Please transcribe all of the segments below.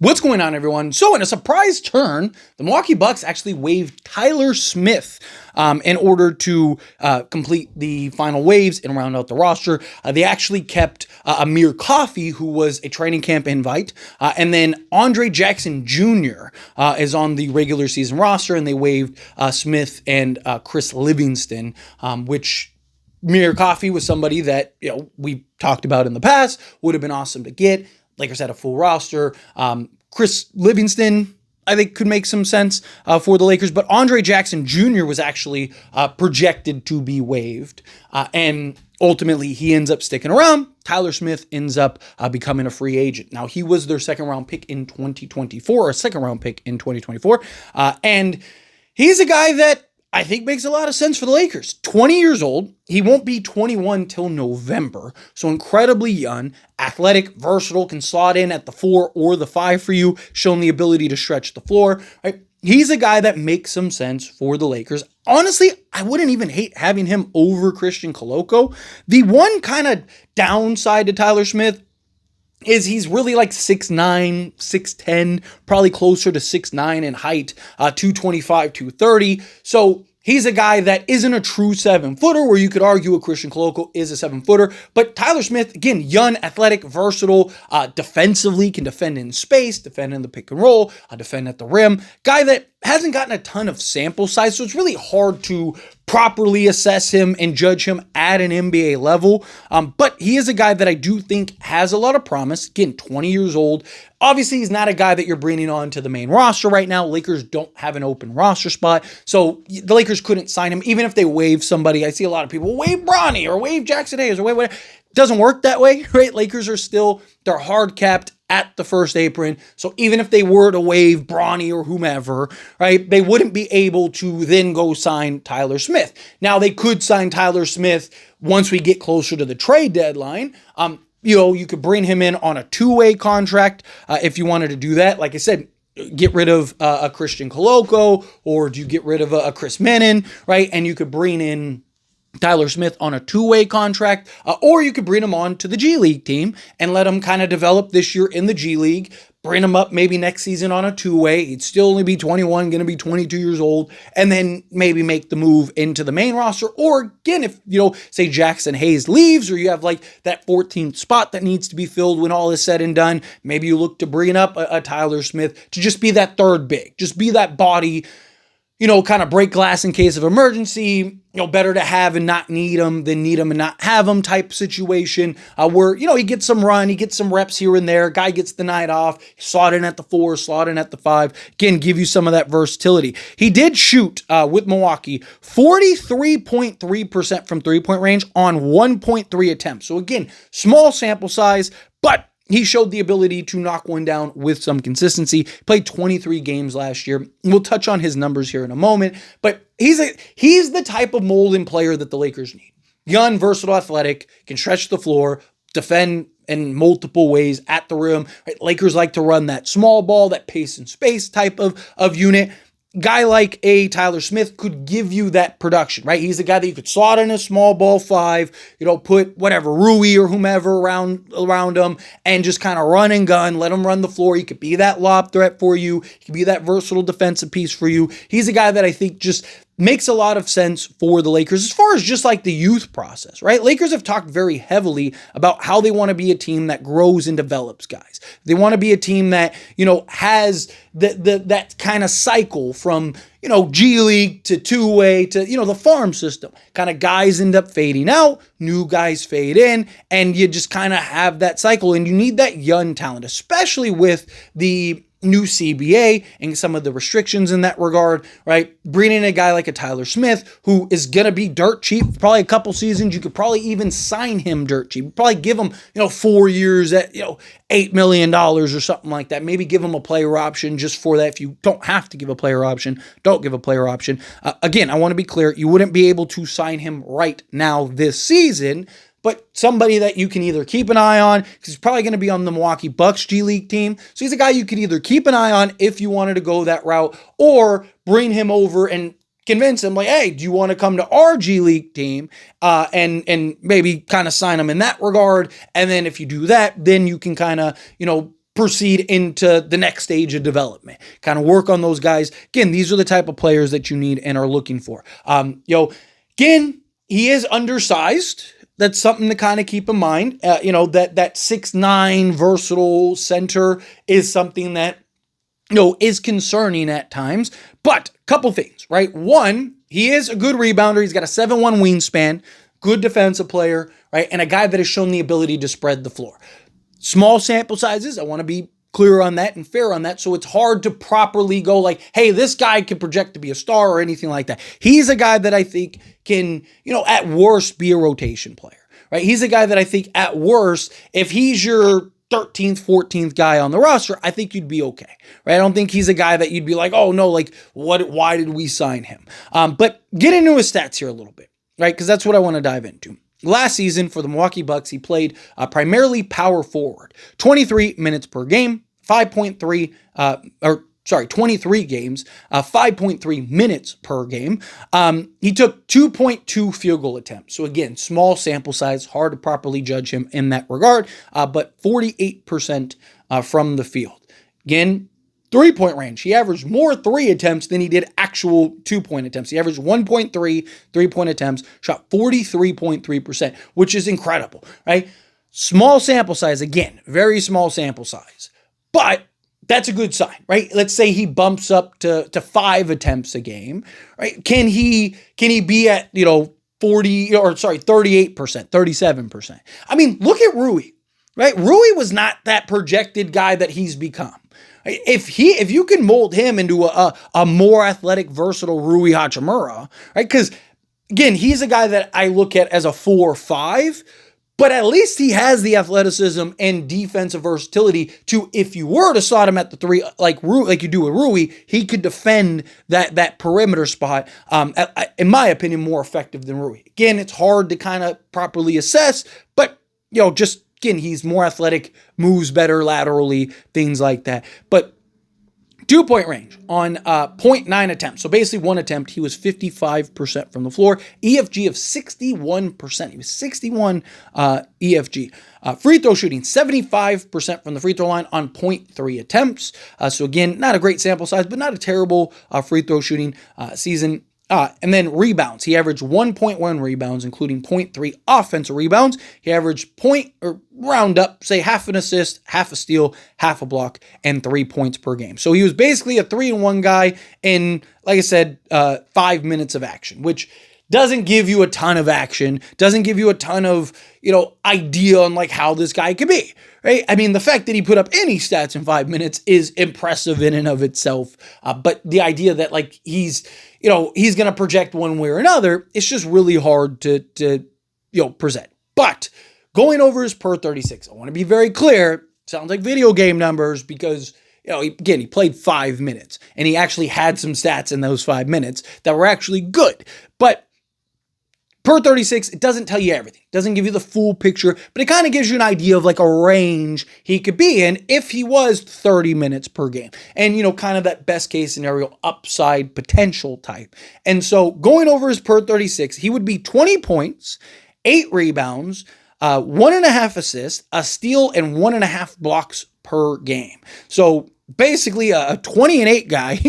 What's going on, everyone? So in a surprise turn, the Milwaukee Bucks actually waived Tyler Smith in order to complete the final waves and round out the roster. They actually kept Amir Coffey, who was a training camp invite, and then Andre Jackson Jr. Is on the regular season roster, and they waived Smith and Chris Livingston, which Amir Coffey was somebody that we talked about in the past, would have been awesome to get. Lakers had a full roster. Chris Livingston, I think, could make some sense for the Lakers. But Andre Jackson Jr. was actually projected to be waived. And ultimately, he ends up sticking around. Tyler Smith ends up becoming a free agent. Now, he was their second-round pick in 2024, or a second-round pick in 2024. And he's a guy that I think makes a lot of sense for the Lakers. 20 years old. He won't be 21 till November. So incredibly young, athletic, versatile, can slot in at the 4 or the 5 for you, showing the ability to stretch the floor. Right? He's a guy that makes some sense for the Lakers. Honestly, I wouldn't even hate having him over Christian Koloko. The one kind of downside to Tyler Smith is he's really like 6'9", 6'10", probably closer to 6'9" in height, 225, 230. So he's a guy that isn't a true 7-footer, where you could argue a Christian Koloko is a 7-footer. But Tyler Smith, again, young, athletic, versatile, defensively, can defend in space, defend in the pick and roll, defend at the rim. Guy that hasn't gotten a ton of sample size, so it's really hard to properly assess him and judge him at an NBA level. But he is a guy that I do think has a lot of promise. Again, 20 years old. Obviously, he's not a guy that you're bringing on to the main roster right now. Lakers don't have an open roster spot, so the Lakers couldn't sign him. Even if they waive somebody, I see a lot of people, waive Bronny or waive Jackson Hayes or waive whatever. It doesn't work that way, right? Lakers are still, they're hard capped at the first apron. So even if they were to waive Bronny or whomever, right, they wouldn't be able to then go sign Tyler Smith. Now, they could sign Tyler Smith once we get closer to the trade deadline. You could bring him in on a 2-way contract if you wanted to do that. Like I said, get rid of a Christian Koloko, or do you get rid of a Chris Menon, right? And you could bring in Tyler Smith on a 2-way contract, or you could bring him on to the G League team and let him kind of develop this year in the G League, bring him up maybe next season on a 2-way. He'd still only be 21, going to be 22 years old, and then maybe make the move into the main roster. Or again, if, say Jackson Hayes leaves, or you have like that 14th spot that needs to be filled when all is said and done, maybe you look to bring up a Tyler Smith to just be that third big, just be that body, kind of break glass in case of emergency, better to have and not need him than need him and not have him type situation, where, he gets some run, he gets some reps here and there, guy gets the night off, slot in at the 4, slot in at the 5, again, give you some of that versatility. He did shoot with Milwaukee 43.3% from three-point range on 1.3 attempts. So again, small sample size, but he showed the ability to knock one down with some consistency. Played 23 games last year. We'll touch on his numbers here in a moment, but he's the type of mold and player that the Lakers need. Young, versatile, athletic, can stretch the floor, defend in multiple ways at the rim. Right? Lakers like to run that small ball, that pace and space type of unit. Guy like a Tyler Smith could give you that production, right? He's the guy that you could slot in a small ball 5, put whatever, Rui or whomever around him and just kind of run and gun, let him run the floor. He could be that lob threat for you. He could be that versatile defensive piece for you. He's a guy that I think just makes a lot of sense for the Lakers as far as just like the youth process, right? Lakers have talked very heavily about how they want to be a team that grows and develops guys. They want to be a team that, has that kind of cycle from, G League to 2-way to, the farm system. Kind of guys end up fading out, new guys fade in, and you just kind of have that cycle. And you need that young talent, especially with the new CBA and some of the restrictions in that regard, right? Bringing in a guy like a Tyler Smith, who is going to be dirt cheap, probably a couple seasons. You could probably even sign him dirt cheap. Probably give him, 4 years at, $8 million or something like that. Maybe give him a player option just for that. If you don't have to give a player option, don't give a player option. Again, I want to be clear. You wouldn't be able to sign him right now this season, but somebody that you can either keep an eye on, because he's probably going to be on the Milwaukee Bucks G League team. So he's a guy you could either keep an eye on if you wanted to go that route, or bring him over and convince him, like, hey, do you want to come to our G League team and maybe kind of sign him in that regard? And then if you do that, then you can kind of, proceed into the next stage of development. Kind of work on those guys. Again, these are the type of players that you need and are looking for. Again, he is undersized. That's something to kind of keep in mind. That 6'9" versatile center is something that is concerning at times. But a couple things, right? One, he is a good rebounder. He's got a 7'1" wingspan, good defensive player, right? And a guy that has shown the ability to spread the floor. Small sample sizes. I want to be clear on that and fair on that. So it's hard to properly go like, hey, this guy can project to be a star or anything like that. He's a guy that I think can, at worst be a rotation player, right? He's a guy that I think at worst, if he's your 13th, 14th guy on the roster, I think you'd be okay, right? I don't think he's a guy that you'd be like, oh no, like why did we sign him? But get into his stats here a little bit, right? Because that's what I want to dive into. Last season for the Milwaukee Bucks, he played primarily power forward, 23 minutes per game, 23 games, 5.3 minutes per game. He took 2.2 field goal attempts. So again, small sample size, hard to properly judge him in that regard, but 48% from the field. Again, 3-point range. He averaged more 3 attempts than he did actual 2-point attempts. He averaged 1.3 3-point attempts, shot 43.3%, which is incredible, right? Small sample size, again, very small sample size, but that's a good sign, right? Let's say he bumps up to 5 attempts a game, right? Can he be at, 38%, 37%? I mean, look at Rui, right? Rui was not that projected guy that he's become. If you can mold him into a more athletic, versatile Rui Hachimura, right? Because again, he's a guy that I look at as a 4-5, but at least he has the athleticism and defensive versatility to, if you were to slot him at the 3, like you do with Rui, he could defend that perimeter spot. In my opinion, more effective than Rui. Again, it's hard to kind of properly assess, but again, he's more athletic, moves better laterally, things like that. But 2-point range on 0.9 attempts. So basically 1 attempt, he was 55% from the floor. EFG of 61%. He was 61 EFG. Free throw shooting, 75% from the free throw line on 0.3 attempts. So again, not a great sample size, but not a terrible free throw shooting season. And then rebounds. He averaged 1.1 rebounds, including 0.3 offensive rebounds. He averaged round up, say half an assist, half a steal, half a block, and 3 points per game. So he was basically a 3-and-1 guy in, like I said, 5 minutes of action, which doesn't give you a ton of action, doesn't give you a ton of, idea on like how this guy could be, right? I mean, the fact that he put up any stats in 5 minutes is impressive in and of itself. But the idea that like he's going to project one way or another, it's just really hard to present. But going over his per 36, I want to be very clear. Sounds like video game numbers because, he played 5 minutes and he actually had some stats in those 5 minutes that were actually good. But per 36, it doesn't tell you everything. It doesn't give you the full picture, but it kind of gives you an idea of like a range he could be in if he was 30 minutes per game. And, kind of that best case scenario upside potential type. And so going over his per 36, he would be 20 points, 8 rebounds, 1.5 assists, a steal, and 1.5 blocks per game. So basically a 20-and-8 guy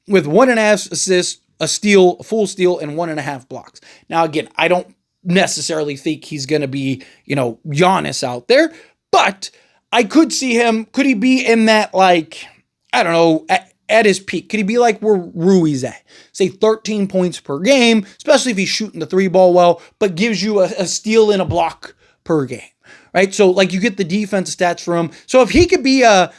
with 1.5 assists, a steal, a full steal, and 1.5 blocks. Now, again, I don't necessarily think he's going to be, Giannis out there, but I could see him. Could he be in that, like, I don't know, at his peak? Could he be like where Rui's at? Say 13 points per game, especially if he's shooting the 3-ball well, but gives you a steal and a block per game, right? So, like, you get the defensive stats from him. So, if he could be a,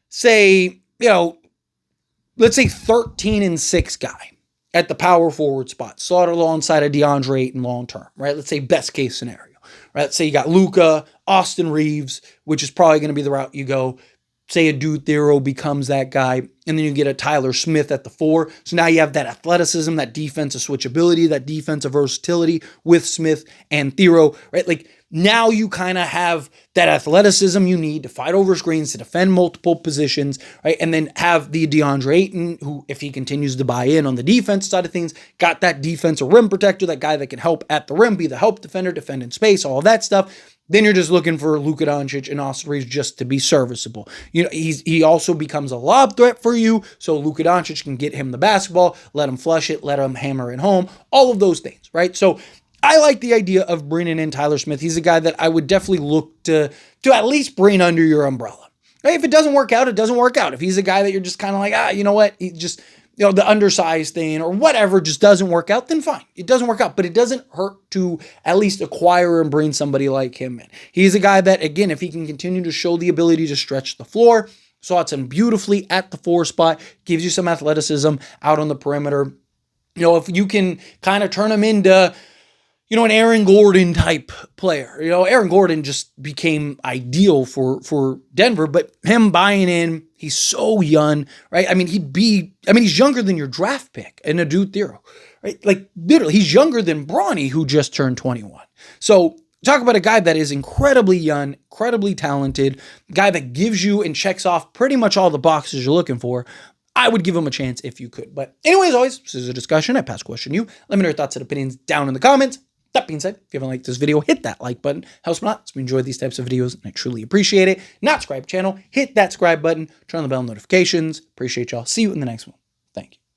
say, let's say 13-and-6 guy, at the power forward spot, slot alongside of DeAndre Ayton long term, right? Let's say best case scenario, right? Let's say you got Luka, Austin Reeves, which is probably going to be the route you go. Say a Dude Thero becomes that guy, and then you get a Tyler Smith at the 4. So now you have that athleticism, that defensive switchability, that defensive versatility with Smith and Thero, right? Like Now you kind of have that athleticism you need to fight over screens, to defend multiple positions, right? And then have the DeAndre Ayton, who, if he continues to buy in on the defense side of things, got that defensive rim protector, that guy that can help at the rim, be the help defender, defend in space, all of that stuff. Then you're just looking for Luka Doncic and Austin Reeves just to be serviceable. You know, he also becomes a lob threat for you, so Luka Doncic can get him the basketball, let him flush it, let him hammer it home, all of those things, right? So I like the idea of bringing in Tyler Smith. He's a guy that I would definitely look to at least bring under your umbrella. Right? If it doesn't work out, it doesn't work out. If he's a guy that you're just kind of like, you know what, he just, the undersized thing or whatever just doesn't work out, then fine. It doesn't work out, but it doesn't hurt to at least acquire and bring somebody like him in. He's a guy that, again, if he can continue to show the ability to stretch the floor, slots him beautifully at the 4 spot, gives you some athleticism out on the perimeter. If you can kind of turn him into an Aaron Gordon type player. Aaron Gordon just became ideal for Denver, but him buying in, he's so young, right? He's younger than your draft pick in Adu Thero, right? Like, literally, he's younger than Bronny, who just turned 21. So talk about a guy that is incredibly young, incredibly talented, guy that gives you and checks off pretty much all the boxes you're looking for. I would give him a chance if you could. But anyway, as always, this is a discussion. I pass question you. Let me know your thoughts and opinions down in the comments. That being said, if you haven't liked this video, hit that like button. Helps me a lot. So we enjoy these types of videos, and I truly appreciate it. Not subscribe channel, hit that subscribe button, turn on the bell notifications. Appreciate y'all. See you in the next one. Thank you.